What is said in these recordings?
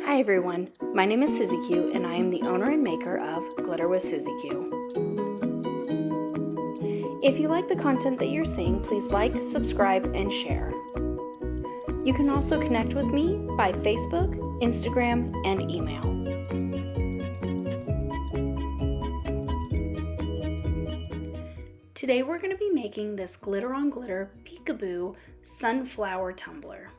Hi everyone, my name is Susie Q and I am the owner and maker of Glitter with Susie Q. If you like the content that you're seeing, please like, subscribe, and share. You can also connect with me by Facebook, Instagram, and email. Today we're going to be making this glitter on glitter peekaboo sunflower tumbler.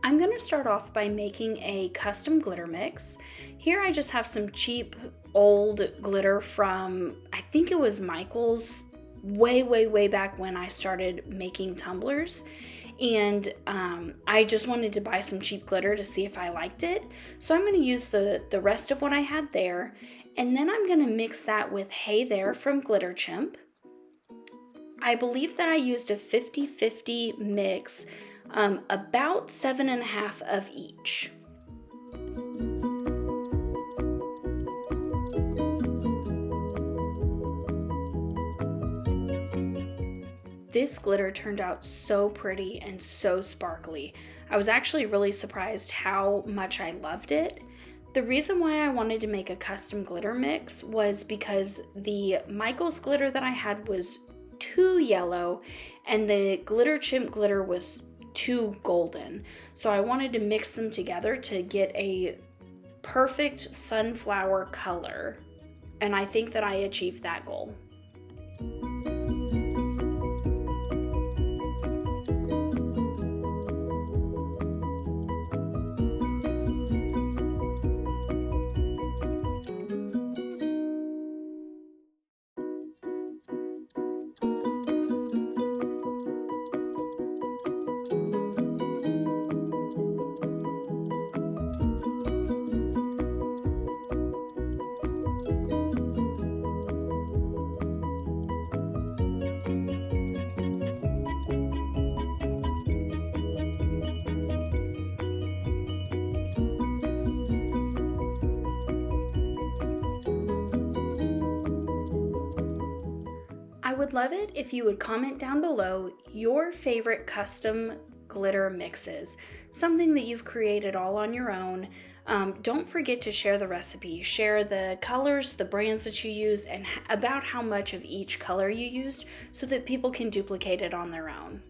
I'm going to start off by making a custom glitter mix. Here I just have some cheap old glitter from, I think it was Michales, way back when I started making tumblers. And I just wanted to buy some cheap glitter to see if I liked it. So I'm going to use the rest of what I had there. And then I'm going to mix that with Hey There from Glitter Chimp. I believe that I used a 50-50 mix, about 7.5 of each. This glitter turned out so pretty and so sparkly. I was actually really surprised how much I loved it. The reason why I wanted to make a custom glitter mix was because the Michales glitter that I had was too yellow and the Glitter Chimp glitter was too golden. So I wanted to mix them together to get a perfect sunflower color. And I think that I achieved that goal. I would love it if you would comment down below your favorite custom glitter mixes, something that you've created all on your own. Don't forget to share the recipe, share the colors, the brands that you use, and about how much of each color you used so that people can duplicate it on their own.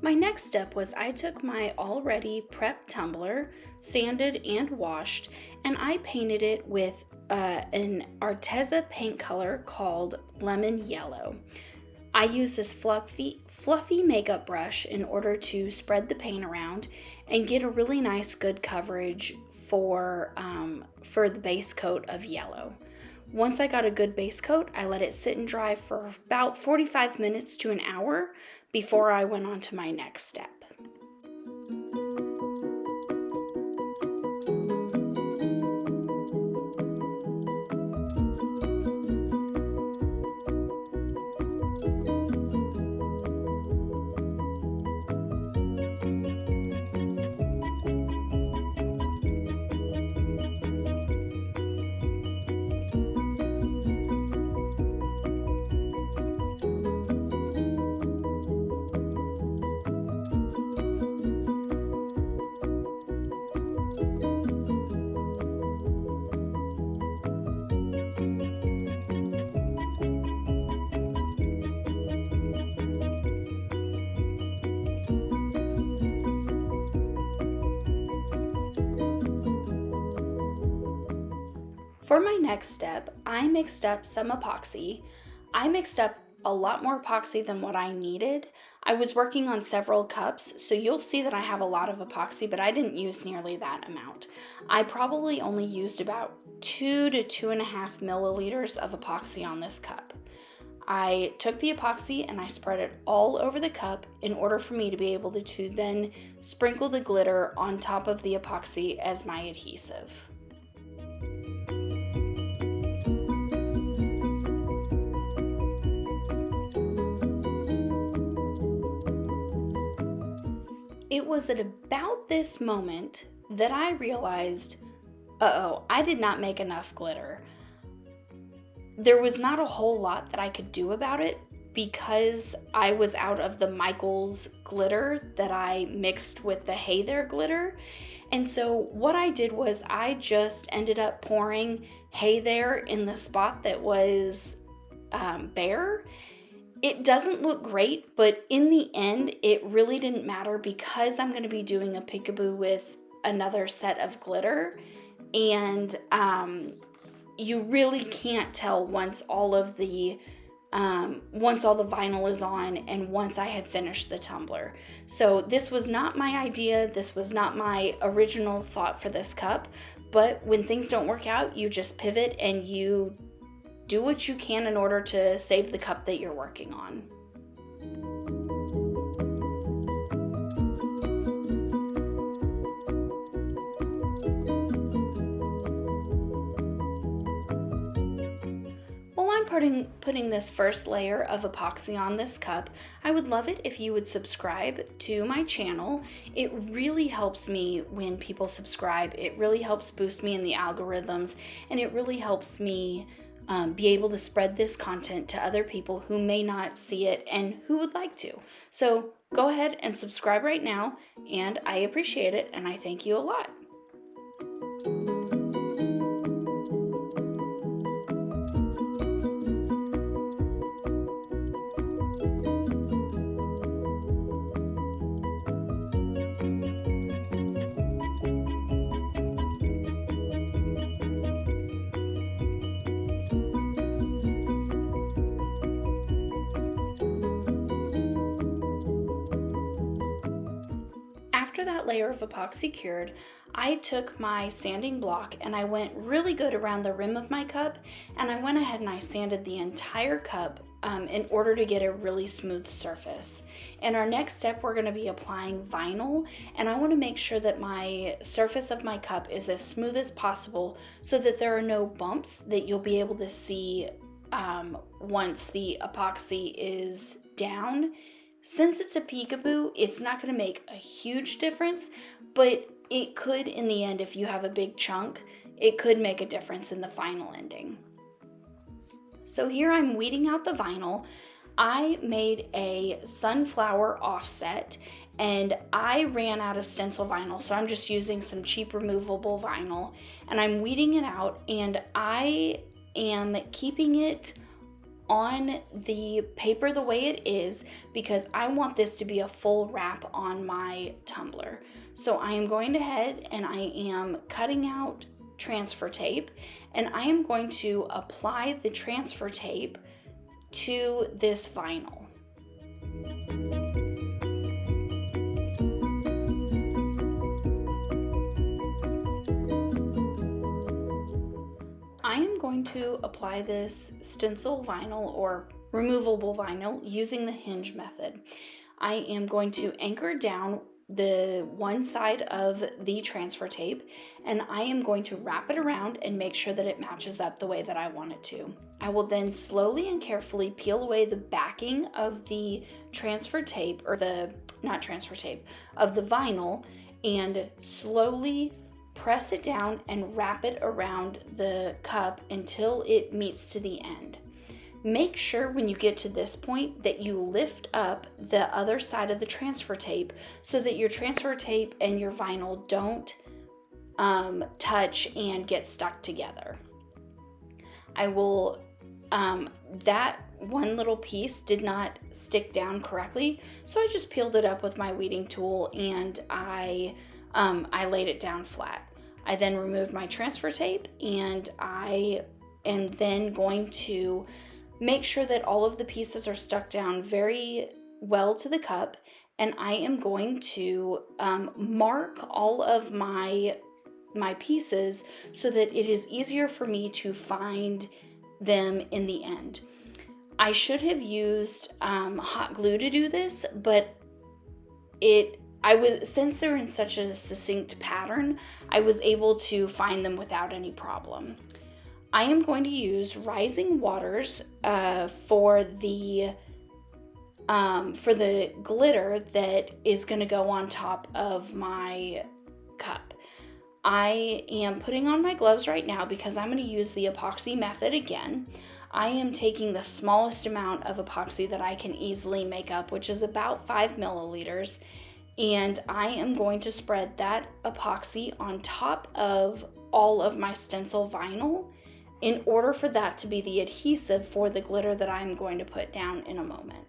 My next step was I took my already prepped tumbler, sanded and washed, and I painted it with an Arteza paint color called Lemon Yellow. I used this fluffy makeup brush in order to spread the paint around and get a really nice good coverage for the base coat of yellow. Once I got a good base coat, I let it sit and dry for about 45 minutes to an hour before I went on to my next step. For my next step, I mixed up some epoxy. I mixed up a lot more epoxy than what I needed. I was working on several cups, so you'll see that I have a lot of epoxy, but I didn't use nearly that amount. I probably only used about 2 to 2.5 milliliters of epoxy on this cup. I took the epoxy and I spread it all over the cup in order for me to be able to then sprinkle the glitter on top of the epoxy as my adhesive. It was at about this moment that I realized, I did not make enough glitter. There was not a whole lot that I could do about it because I was out of the Michales glitter that I mixed with the Hey There glitter. And so what I did was I just ended up pouring Hey There in the spot that was bare. It doesn't look great, but in the end, it really didn't matter because I'm going to be doing a peekaboo with another set of glitter. And you really can't tell once all the vinyl is on and once I have finished the tumbler. So this was not my idea. This was not my original thought for this cup. But when things don't work out, you just pivot and you do what you can in order to save the cup that you're working on. Putting this first layer of epoxy on this cup, I would love it if you would subscribe to my channel. It really helps me when people subscribe. It really helps boost me in the algorithms, and it really helps me be able to spread this content to other people who may not see it and who would like to. So go ahead and subscribe right now, and I appreciate it, and I thank you a lot. After that layer of epoxy cured, I took my sanding block and I went really good around the rim of my cup, and I went ahead and I sanded the entire cup in order to get a really smooth surface. In our next step, we're going to be applying vinyl, and I want to make sure that my surface of my cup is as smooth as possible so that there are no bumps that you'll be able to see once the epoxy is down. Since it's a peekaboo, it's not going to make a huge difference, but it could in the end, if you have a big chunk, it could make a difference in the final ending. So here I'm weeding out the vinyl. I made a sunflower offset and I ran out of stencil vinyl, so I'm just using some cheap removable vinyl, and I'm weeding it out, and I am keeping it on the paper the way it is because I want this to be a full wrap on my tumbler. So I am going ahead and I am cutting out transfer tape, and I am going to apply the transfer tape to this vinyl. I am going to apply this stencil vinyl or removable vinyl using the hinge method. I am going to anchor down the one side of the transfer tape, and I am going to wrap it around and make sure that it matches up the way that I want it to. I will then slowly and carefully peel away the backing of the transfer tape, or of the vinyl, and slowly press it down and wrap it around the cup until it meets to the end. Make sure when you get to this point that you lift up the other side of the transfer tape so that your transfer tape and your vinyl don't touch and get stuck together. That one little piece did not stick down correctly, so I just peeled it up with my weeding tool and I laid it down flat. I then removed my transfer tape, and I am then going to make sure that all of the pieces are stuck down very well to the cup, and I am going to mark all of my pieces so that it is easier for me to find them in the end. I should have used hot glue to do this, but since they're in such a succinct pattern, I was able to find them without any problem. I am going to use Rising Waters for the glitter that is going to go on top of my cup. I am putting on my gloves right now because I'm going to use the epoxy method again. I am taking the smallest amount of epoxy that I can easily make up, which is about 5 milliliters, and I am going to spread that epoxy on top of all of my stencil vinyl in order for that to be the adhesive for the glitter that I'm going to put down in a moment.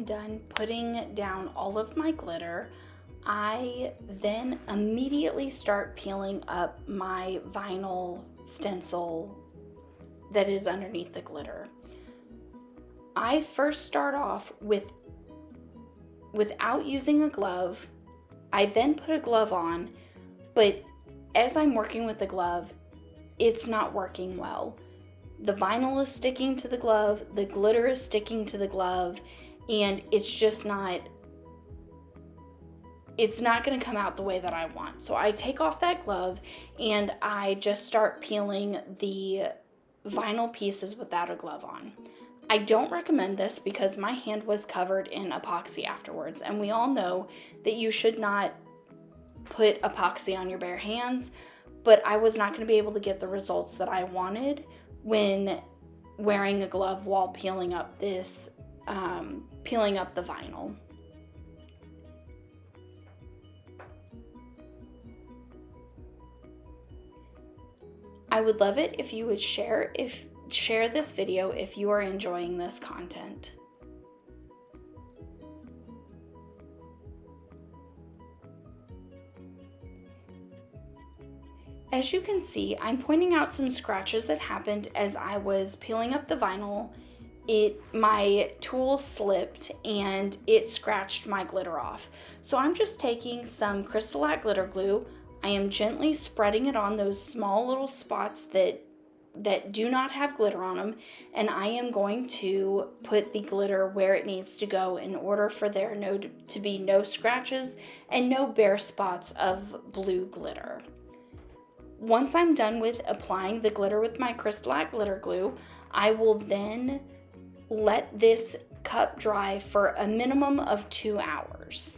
Done putting down all of my glitter, I then immediately start peeling up my vinyl stencil that is underneath the glitter. I first start off without using a glove. I then put a glove on, but as I'm working with the glove, it's not working well. The vinyl is sticking to the glove, the glitter is sticking to the glove, and it's not going to come out the way that I want. So I take off that glove and I just start peeling the vinyl pieces without a glove on. I don't recommend this because my hand was covered in epoxy afterwards, and we all know that you should not put epoxy on your bare hands, but I was not going to be able to get the results that I wanted when wearing a glove while peeling up the vinyl. I would love it if you would share this video if you are enjoying this content. As you can see, I'm pointing out some scratches that happened as I was peeling up the vinyl my tool slipped and it scratched my glitter off. So I'm just taking some Crystalite glitter glue. I am gently spreading it on those small little spots that do not have glitter on them, and I am going to put the glitter where it needs to go in order for there to be no scratches and no bare spots of blue glitter. Once I'm done with applying the glitter with my Crystalite glitter glue, I will then let this cup dry for a minimum of 2 hours.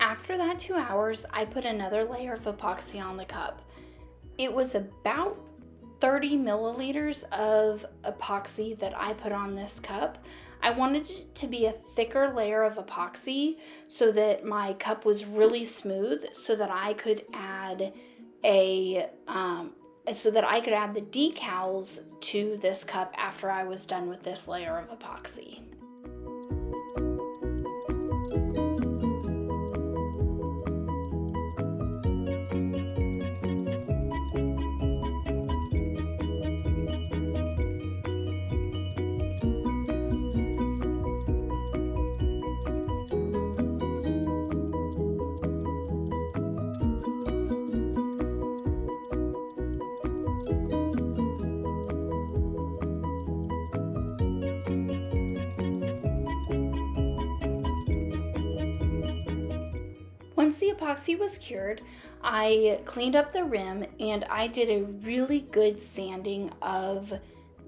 After that 2 hours, I put another layer of epoxy on the cup. It was about 30 milliliters of epoxy that I put on this cup. I wanted it to be a thicker layer of epoxy so that my cup was really smooth, so that I could add the decals to this cup after I was done with this layer of epoxy. Once the epoxy was cured, I cleaned up the rim and I did a really good sanding of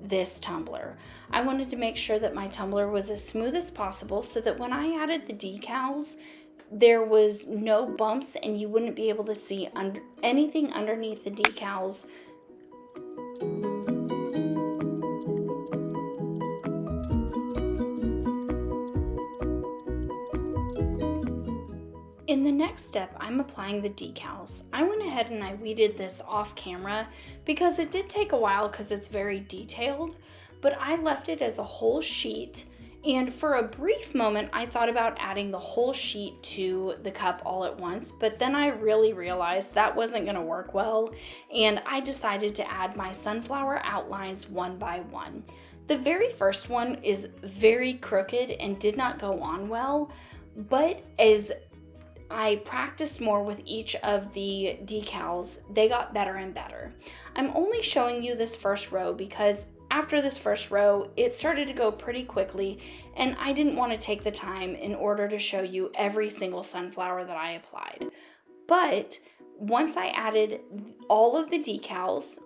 this tumbler. I wanted to make sure that my tumbler was as smooth as possible so that when I added the decals, there was no bumps and you wouldn't be able to see anything underneath the decals. In the next step, I'm applying the decals. I went ahead and I weeded this off camera because it did take a while because it's very detailed, but I left it as a whole sheet, and for a brief moment I thought about adding the whole sheet to the cup all at once, but then I really realized that wasn't going to work well, and I decided to add my sunflower outlines one by one. The very first one is very crooked and did not go on well, but as I practiced more with each of the decals, they got better and better. I'm only showing you this first row because after this first row, it started to go pretty quickly, and I didn't want to take the time in order to show you every single sunflower that I applied. But once I added all of the decals,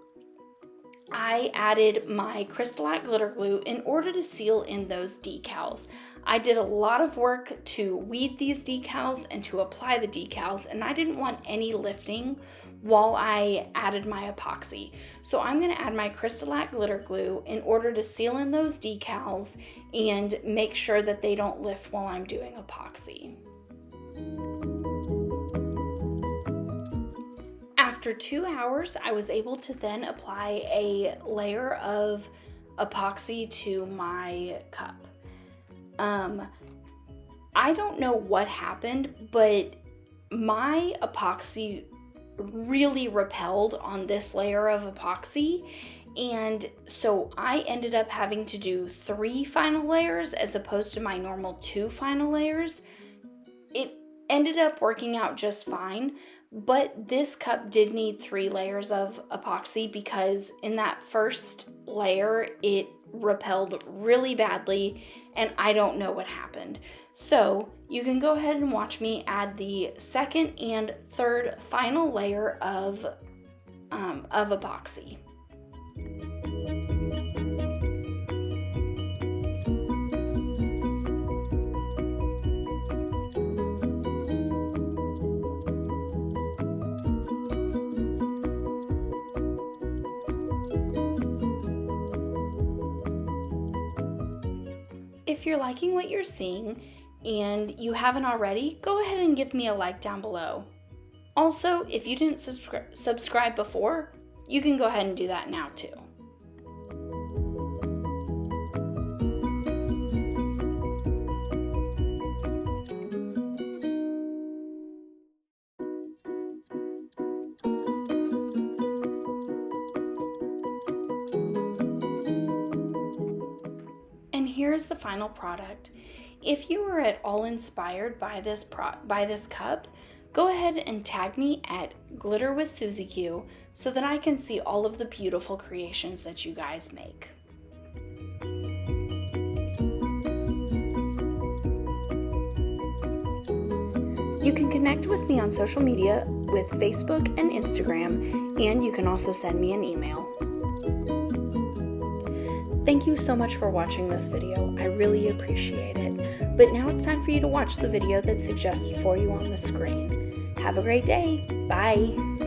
I added my Crystalite glitter glue in order to seal in those decals. I did a lot of work to weed these decals and to apply the decals, and I didn't want any lifting while I added my epoxy. So I'm going to add my Crystalite glitter glue in order to seal in those decals and make sure that they don't lift while I'm doing epoxy. After 2 hours, I was able to then apply a layer of epoxy to my cup. I don't know what happened, but my epoxy really repelled on this layer of epoxy, and so I ended up having to do 3 final layers as opposed to my normal 2 final layers. It ended up working out just fine, but this cup did need 3 layers of epoxy because in that first layer it repelled really badly, and I don't know what happened. So you can go ahead and watch me add the second and third final layer of epoxy. If you're liking what you're seeing and you haven't already, go ahead and give me a like down below. Also, if you didn't subscribe before, you can go ahead and do that now too. And here's the final product. If you were at all inspired by this cup, go ahead and tag me at Glitter with Susie Q so that I can see all of the beautiful creations that you guys make. You can connect with me on social media with Facebook and Instagram, and you can also send me an email. Thank you so much for watching this video. I really appreciate it. But now it's time for you to watch the video that's suggested for you on the screen. Have a great day. Bye.